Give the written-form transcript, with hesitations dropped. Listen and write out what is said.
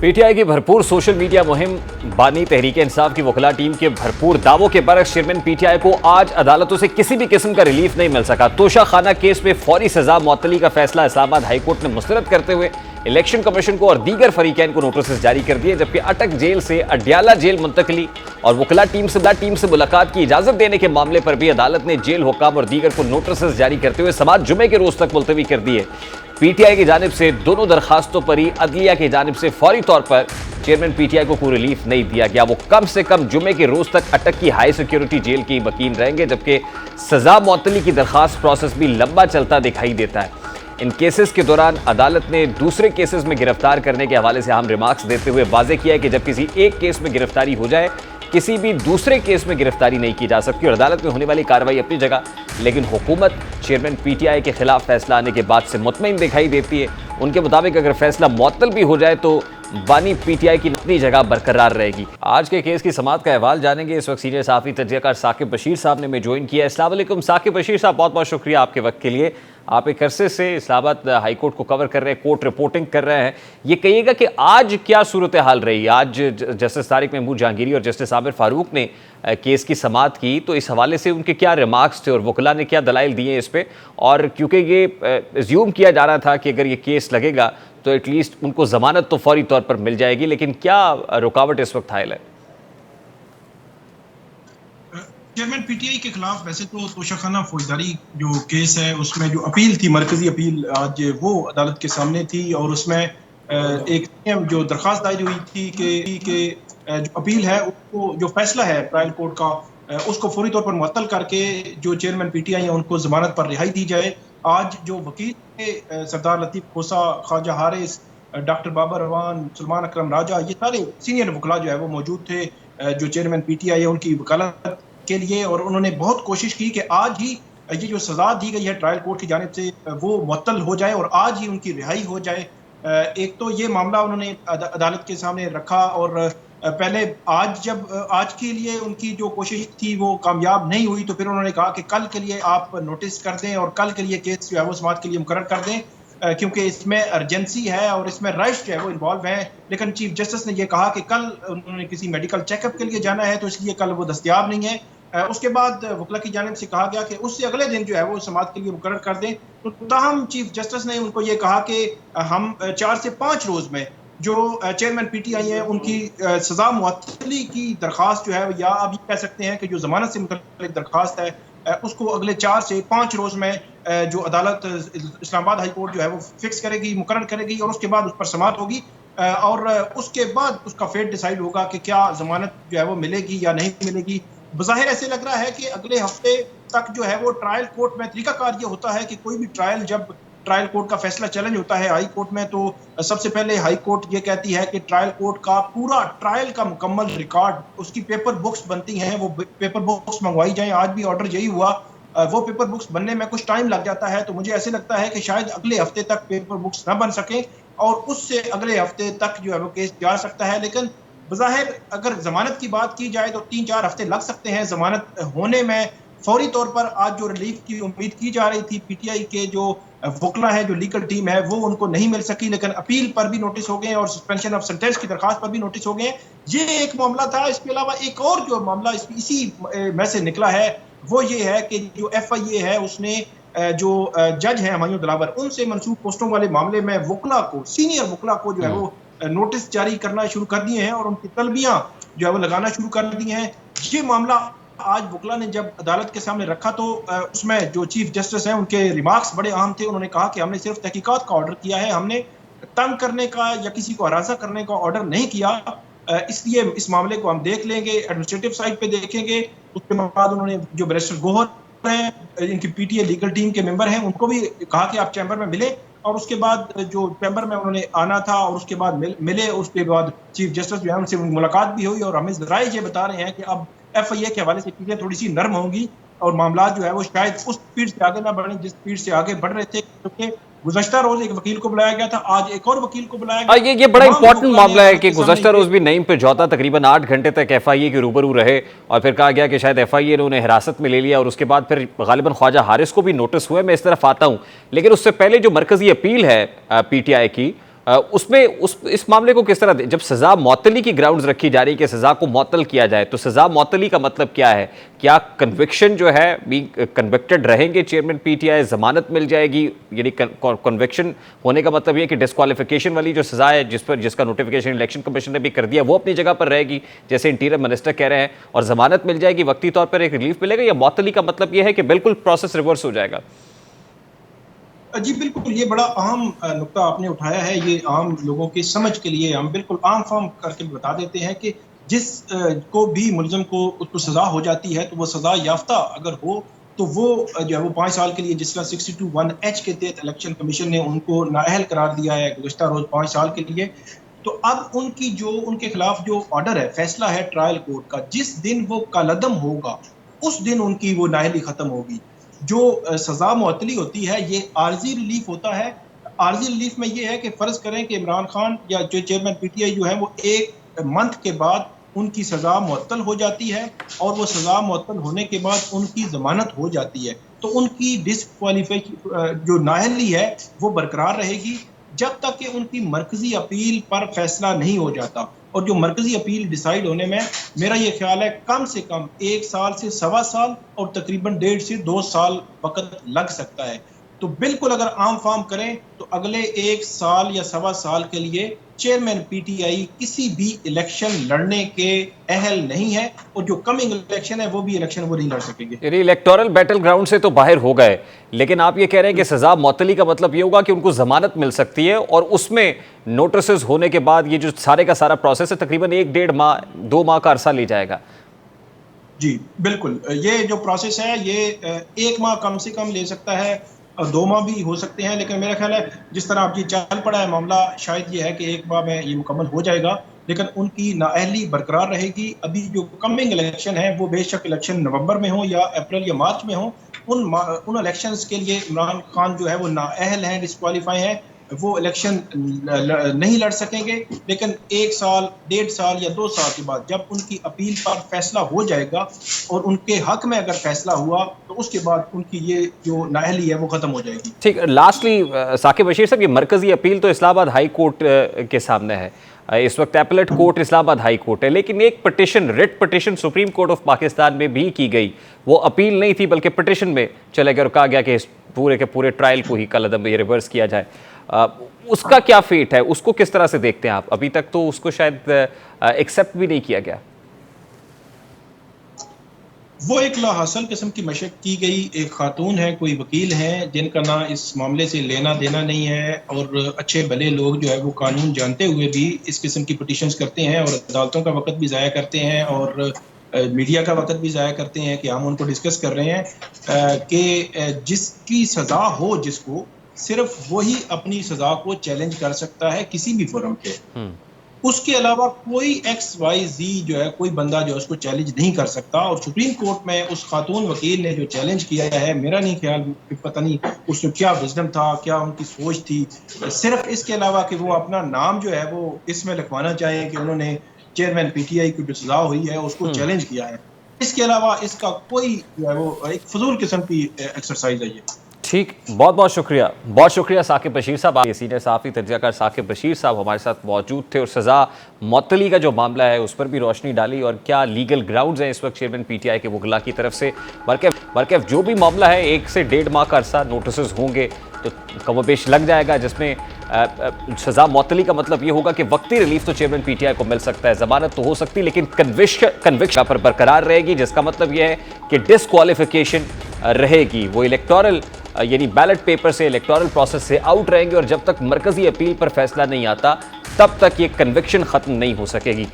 PTI की भरपूर social media मुहिम, बानी तहरीक इंसाफ की वकला टीम के भरपूर दावों के बरक्स चेयरमैन पीटीआई को आज अदालतों से किसी भी किस्म का रिलीफ नहीं मिल सका। तोशा खाना केस में फौरी सजा मुअत्तली का फैसला इस्लामाबाद हाईकोर्ट ने मुस्तरद करते हुए इलेक्शन कमीशन को और दीगर फरीकैन को नोटिस जारी कर दिए, जबकि अटक जेल से अडयाला जेल मुंतकली और वकला टीम से मुलाकात की इजाजत देने के मामले पर भी अदालत ने जेल हुक्काम और दीगर को नोटिस जारी करते हुए समाअत जुमे के रोज तक मुलतवी कर दिए। पीटीआई की जानिब से दोनों दरखास्तों पर ही अदलिया की जानिब से फौरी तौर पर चेयरमैन पीटीआई को कोई रिलीफ नहीं दिया गया। वो कम से कम जुमे के रोज तक अटक की हाई सिक्योरिटी जेल की वकील रहेंगे, जबकि सजा मुअत्तली की दरखास्त प्रोसेस भी लंबा चलता दिखाई देता है। इन केसेस के दौरान अदालत ने दूसरे केसेस में गिरफ्तार करने के हवाले से अहम रिमार्क्स देते हुए वाज़ेह किया है कि जब किसी एक केस में गिरफ्तारी हो जाए, किसी भी दूसरे केस में गिरफ्तारी नहीं की जा सकती। और अदालत में होने वाली कार्रवाई अपनी जगह, लेकिन हुकूमत चेयरमैन पीटीआई के खिलाफ फैसला आने के बाद से मुतमईन दिखाई देती है। उनके मुताबिक अगर फैसला मुअत्तल भी हो जाए तो बानी पीटीआई की अपनी जगह बरकरार रहेगी। आज के केस की समाअत का अहवाल जानेंगे। इस वक्त सीनियर सहाफ़ी तजज़ियाकार साकिब बशीर साहब ने हमें ज्वाइन किया है। अस्सलाम वालेकुम साकिब बशीर साहब, बहुत बहुत शुक्रिया आपके वक्त के लिए। आप एक अरसे से इस्लामाबाद हाई कोर्ट को कवर कर रहे हैं, कोर्ट रिपोर्टिंग कर रहे हैं। ये कहिएगा कि आज क्या सूरत हाल रही? आज जस्टिस तारिक महमूद जहांगीरी और जस्टिस आमिर फारूक ने केस की समाअत की, तो इस हवाले से उनके क्या रिमार्क्स थे और वकला ने क्या दलाइल दिए इस पे? और क्योंकि ये एज्यूम किया जा रहा था कि अगर ये केस लगेगा तो एटलीस्ट उनको जमानत तो फौरी तौर पर मिल जाएगी, लेकिन क्या रुकावट इस वक्त हायल है? चेयरमैन पीटीआई के खिलाफ वैसे तो तोशाखाना फौजदारी जो केस है उसमें जो अपील थी, मरकजी अपील, आज वो अदालत के सामने थी और उसमें एक जो दरख्वास्त दायर हुई थी कि जो अपील है उसको, जो फैसला है ट्रायल कोर्ट का, उसको फौरी तौर पर मुअत्तल करके जो चेयरमैन पीटीआई है उनको जमानत पर रिहाई दी जाए। आज जो वकील सरदार लतीफ़ खोसा, ख्वाजा हारिस, डॉक्टर बाबर रवान, सलमान अकरम राजा, ये सारे सीनियर वकला जो है वो मौजूद थे जो चेयरमैन पीटीआई है उनकी वकालत के लिए, और उन्होंने बहुत कोशिश की कि आज ही ये जो सजा दी गई है ट्रायल कोर्ट की जानिब से वो मुअत्तल हो जाए और आज ही उनकी रिहाई हो जाए। एक तो ये मामला उन्होंने अदालत के सामने रखा और पहले आज के लिए उनकी जो कोशिश थी वो कामयाब नहीं हुई, तो फिर उन्होंने कहा कि कल के लिए आप नोटिस कर दें और कल के लिए केस जो है वो समाअत के लिए मुकर्रर कर दें, क्योंकि इसमें अर्जेंसी है और इसमें रश जो है वो इन्वॉल्व है। लेकिन चीफ जस्टिस ने यह कहा कि कल उन्होंने किसी मेडिकल चेकअप के लिए जाना है तो इसलिए कल वो दस्तयाब नहीं है। उसके बाद वकला की जानिब से कहा गया कि उससे अगले दिन जो है वो समाअत के लिए मुकर्रर कर दें, तो ताहम चीफ जस्टिस ने उनको ये कहा कि हम 4 से 5 रोज में जो चेयरमैन पीटीआई है उनकी सजा मुअत्तली की दरख्वास्त जो है, या आप ये कह सकते हैं कि जो जमानत से मुतल्लिक दरख्वास्त है उसको अगले 4 से 5 रोज में जो अदालत इस्लामाबाद हाई कोर्ट जो है वो फिक्स करेगी, मुकर्रर करेगी और उसके बाद उस पर समाअत होगी और उसके बाद उसका फेट डिसाइड होगा कि क्या जमानत जो है वो मिलेगी या नहीं मिलेगी। बज़ाहिर ऐसे लग रहा है कि अगले हफ्ते तक जो है वो ट्रायल कोर्ट में तरीकाकार ये होता है कि कोई भी ट्रायल, जब ट्रायल कोर्ट का फैसला चैलेंज होता है हाई कोर्ट में, तो सबसे पहले हाई कोर्ट ये कहती है कि ट्रायल कोर्ट का पूरा ट्रायल का मुकम्मल रिकॉर्ड, उसकी पेपर बुक्स बनती हैं, वो पेपर बुक्स मंगवाई जाएं। आज भी ऑर्डर यही हुआ, वो पेपर बुक्स बनने में कुछ टाइम लग जाता है, तो मुझे ऐसे लगता है कि शायद अगले हफ्ते तक पेपर बुक्स ना बन सके और उससे अगले हफ्ते तक जो है वो केस जा सकता है। लेकिन बज़ाहिर अगर जमानत की बात की जाए तो 3-4 हफ्ते लग सकते हैं जमानत होने में। फौरी तौर पर आज जो रिलीफ की उम्मीद की जा रही थी, पीटीआई के जो वकला है, जो लीगल टीम है, वो उनको नहीं मिल सकी, लेकिन अपील पर भी नोटिस हो गए और सस्पेंशन ऑफ सेंटेंस की दरखास्त पर भी नोटिस हो गए। ये एक मामला था। इसके अलावा एक और जो मामला इसी में से निकला है वो ये है कि जो FIA है उसने जो जज है हमायूं दिलावर, उनसे मंसूब पोस्टों वाले मामले में वकला को, सीनियर वकला को जो है वो नोटिस जारी करना शुरू कर दिए हैं और उनकी तलबियां जो है वो लगाना शुरू कर दी हैं। ये मामला आज वकला ने जब अदालत के सामने रखा तो उसमें जो चीफ जस्टिस हैं उनके रिमार्क्स बड़े अहम थे। उन्होंने कहा कि हमने सिर्फ तहकीकात का ऑर्डर किया है, हमने तंग करने का या किसी को हरासा करने का ऑर्डर नहीं किया, इसलिए इस मामले को हम देख लेंगे, एडमिनिस्ट्रेटिव साइड पे देखेंगे। उसके बाद उन्होंने जो बैरिस्टर गोहर हैं, इनकी पीटीए लीगल टीम के मेंबर हैं, उनको भी कहा कि आप चैम्बर में मिले और उसके बाद जो चैम्बर में उन्होंने आना था और उसके बाद मिले। उसके बाद चीफ जस्टिस जो है उनसे मुलाकात भी हुई और हमें ज़राए ये बता रहे हैं कि अब FIA के हवाले से चीजें थोड़ी सी नर्म होंगी और मामला जो है वो शायद उस स्पीड से आगे ना बढ़े जिस स्पीड से आगे बढ़ रहे थे, क्योंकि गुज़श्ता रोज एक वकील को बुलाया गया था, आज एक और वकील को बुलाया गया। ये बड़ा इंपॉर्टेंट मामला है कि गुज़श्ता रोज भी नईम पे जौता तकरीबन 8 घंटे तक FIA के रूबरू रहे और फिर कहा गया कि शायद FIA ने उन्हें हिरासत में ले लिया और उसके बाद फिर गालिबन ख्वाजा हारिस को भी नोटिस हुए। मैं इस तरफ आता हूँ, लेकिन उससे पहले जो मरकजी अपील है PTI की उसमें इस मामले को किस तरह जब सजा मौतली की ग्राउंड्स रखी जा रही है कि सजा को मौतल किया जाए, तो सजा मौतली का मतलब क्या है? क्या कन्विक्शन जो है कन्विक्टेड रहेंगे चेयरमैन पीटीआई, जमानत मिल जाएगी? यानी कन्विक्शन होने का मतलब ये कि डिस्क्वालिफिकेशन वाली जो सजा है जिसका नोटिफिकेशन इलेक्शन कमीशन ने भी कर दिया वो अपनी जगह पर रहेगी जैसे इंटीरियर मिनिस्टर कह रहे हैं, और जमानत मिल जाएगी, वक्ती तौर पर एक रिलीफ मिलेगा, या मौतली का मतलब ये है कि बिल्कुल प्रोसेस रिवर्स हो जाएगा? जी बिल्कुल, ये बड़ा अहम नुक्ता आपने उठाया है। ये आम लोगों की समझ के लिए हम बिल्कुल आम फार्म करके बता देते हैं कि जिस को भी मुलज़म को उसको सज़ा हो जाती है तो वो सज़ा याफ्ता अगर हो तो वो जो है वो 5 साल के लिए, जिस तरह 62(1)H के तहत इलेक्शन कमीशन ने उनको नाअहल करार दिया है गुज़श्ता रोज़ 5 साल के लिए, तो अब उनकी जो उनके खिलाफ जो ऑर्डर है, फैसला है ट्रायल कोर्ट का, जिस दिन वो कालअदम होगा उस दिन उनकी वो नाअहली ख़त्म होगी। जो सज़ा मुअत्तली होती है ये आर्जी रिलीफ होता है। आर्जी रिलीफ में ये है कि फ़र्ज़ करें कि इमरान खान या जो चेयरमैन पीटीआई जो है वो 1 मंथ के बाद उनकी सज़ा मुअत्तल हो जाती है, और वो सज़ा मुअत्तल होने के बाद उनकी ज़मानत हो जाती है, तो उनकी डिस्क्वालिफिकेशन जो नाअहली है वो बरकरार रहेगी जब तक कि उनकी मरकज़ी अपील पर फैसला नहीं हो जाता। और जो मरकज़ी अपील डिसाइड होने में मेरा ये ख्याल है कम से कम 1 साल से सवा साल और तकरीबन 1.5 से 2 साल वक़्त लग सकता है। तो बिल्कुल अगर आम फार्म करें तो अगले 1 साल या सवा साल के लिए चेयरमैन पीटीआई किसी भी इलेक्शन लड़ने के अहल नहीं है, और जो कमिंग इलेक्शन है वो भी इलेक्शन वो नहीं लड़ सकेंगे। यानी इलेक्टोरल बैटल ग्राउंड से तो बाहर हो गए, लेकिन आप ये कह रहे हैं कि सजा मौतली का मतलब ये होगा कि उनको जमानत मिल सकती है, और उसमें नोटिस होने के बाद ये जो सारे का सारा प्रोसेस है तकरीबन 1-1.5 माह 2 माह का अरसा ले जाएगा। जी बिल्कुल, ये जो प्रोसेस है ये 1 माह कम से कम ले सकता है, 2 माह भी हो सकते हैं, लेकिन मेरा ख्याल है जिस तरह अब ये चल पड़ा है मामला, शायद ये है कि 1 माह में ये मुकम्मल हो जाएगा, लेकिन उनकी नाअहली बरकरार रहेगी। अभी जो कमिंग इलेक्शन है वो बेशक इलेक्शन नवंबर में हो या अप्रैल या मार्च में हो, उन इलेक्शंस के लिए इमरान खान जो है वो नाअहल हैं, डिस्क्वालीफाई हैं, वो इलेक्शन नहीं लड़ सकेंगे। लेकिन 1 साल, 1.5 साल या 2 साल के बाद जब उनकी अपील पर फैसला हो जाएगा और उनके हक में अगर फैसला हुआ तो उसके बाद उनकी ये जो नाअहली है वो खत्म हो जाएगी। ठीक, लास्टली साकिब बशीर साहब, ये मरकजी अपील तो इस्लामाबाद हाई कोर्ट के सामने है, इस वक्त appellate court Islamabad high court है, लेकिन एक petition, writ petition supreme court of Pakistan में भी की गई, वो अपील नहीं थी बल्कि पिटिशन में चले गए और कहा गया कि इस पूरे के पूरे ट्रायल को ही कलअदम ये रिवर्स किया जाए। उसका क्या फेट है, उसको किस तरह से देखते हैं आप? अभी तक तो उसको शायद एक्सेप्ट भी नहीं किया गया। वो एक लाहासिल किस्म की मशक की गई एक खातून है, कोई वकील हैं जिनका ना इस मामले से लेना देना नहीं है, और अच्छे भले लोग जो है वो कानून जानते हुए भी इस किस्म की पिटिशंस करते हैं और अदालतों का वक्त भी ज़ाया करते हैं और मीडिया का वक्त भी ज़ाया करते हैं कि हम उनको डिस्कस कर रहे हैं कि जिसकी सज़ा हो, जिसको सिर्फ वही अपनी सज़ा को चैलेंज कर सकता है किसी भी फोरम पे। उसके अलावा कोई XYZ जो है, कोई बंदा जो है उसको चैलेंज नहीं कर सकता। और सुप्रीम कोर्ट में उस खातून वकील ने जो चैलेंज किया है, मेरा नहीं ख्याल, पता नहीं उसमें क्या विजडम था, क्या उनकी सोच थी, सिर्फ इसके अलावा कि वो अपना नाम जो है वो इसमें लिखवाना चाहें कि उन्होंने चेयरमैन पीटीआई की जो सजा हुई है उसको चैलेंज किया है। इसके अलावा इसका कोई जो है वो एक फजूल किस्म की एक्सरसाइज है ये। ठीक, बहुत शुक्रिया साकिब बशीर साहब। ये सीनियर सहाफ़ी तजज़ियाकार साकिब बशीर साहब हमारे साथ मौजूद थे और सज़ा मौतली का जो मामला है उस पर भी रोशनी डाली और क्या लीगल ग्राउंड्स हैं इस वक्त चेयरमैन पीटीआई के वकला की तरफ से। बल्कि जो भी मामला है 1 से 1.5 माह का अरसा नोटिस होंगे तो कमोबेश लग जाएगा, जिसमें सज़ा मौतली का मतलब ये होगा कि वक्ती रिलीफ तो चेयरमैन पीटीआई को मिल सकता है, ज़मानत तो हो सकती है, लेकिन कन्विक्शन पर बरकरार रहेगी, जिसका मतलब यह है कि डिस्क्वालिफिकेशन रहेगी। वो इलेक्टोरल यानी बैलेट पेपर से, इलेक्टोरल प्रोसेस से आउट रहेंगे और जब तक मरकजी अपील पर फैसला नहीं आता तब तक ये कन्विक्शन ख़त्म नहीं हो सकेगी।